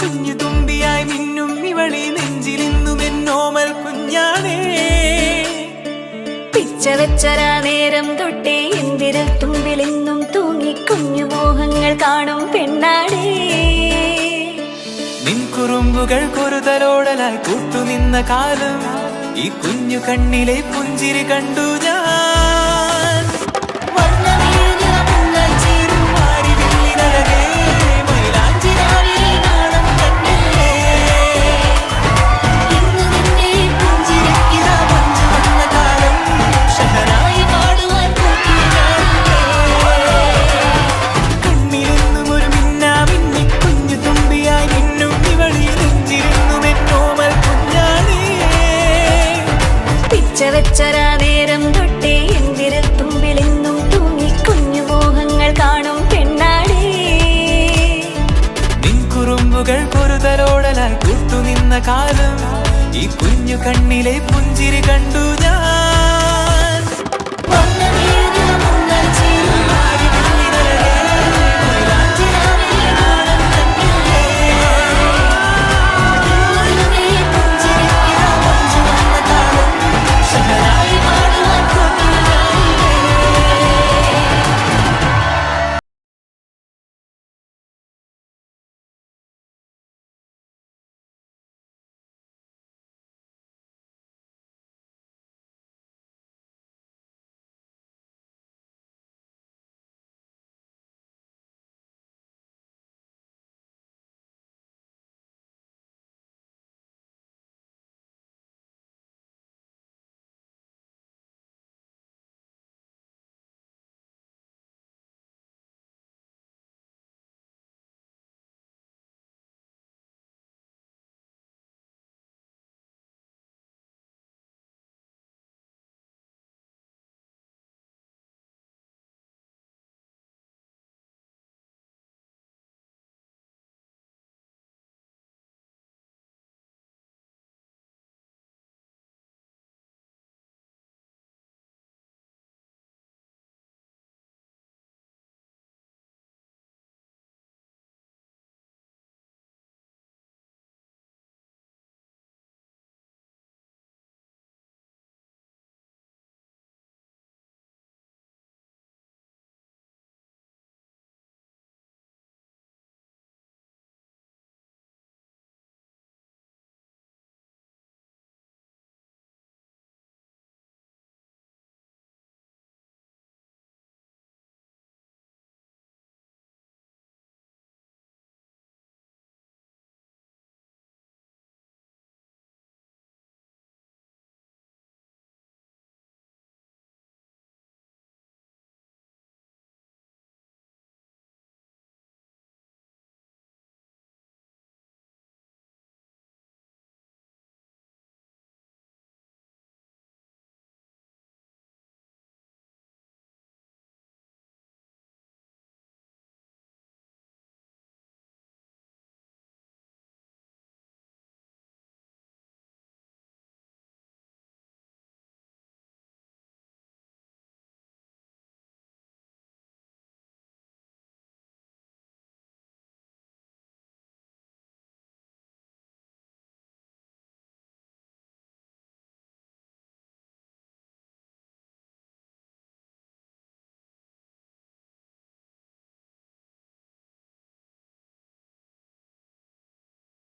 കുഞ്ഞു തുമ്പിയായി മിന്നും ഇവളി നെഞ്ചിലിന്നും എന്നോമൽ കുഞ്ഞാണേ. പിച്ച വെച്ചരാ നേരം തൊട്ടേ എന്തിരൽ തുമ്പിലെന്നും തൂങ്ങി കുഞ്ഞു മോഹങ്ങൾ കാണും പെണ്ണാടേ. നിൻ കുറുമ്പുകൾ കുറുതലോടലായി കൂട്ടുനിന്ന കാലം ഈ കുഞ്ഞു കണ്ണിലെ പുഞ്ചിരി കണ്ടു ഞാൻ. വെച്ചരാ നേരം തൊട്ടേ എന്തിരൽ തുമ്പിലെന്നും തൂങ്ങി കുഞ്ഞു മോഹങ്ങൾ കാണും പെണ്ണാടേ. നിൻ കുറുമ്പുകൾ കുറുതലോടലായി കൂട്ടുനിന്ന കാലം ഈ കുഞ്ഞു കണ്ണിലെ പുഞ്ചിരി കണ്ടു ഞാൻ.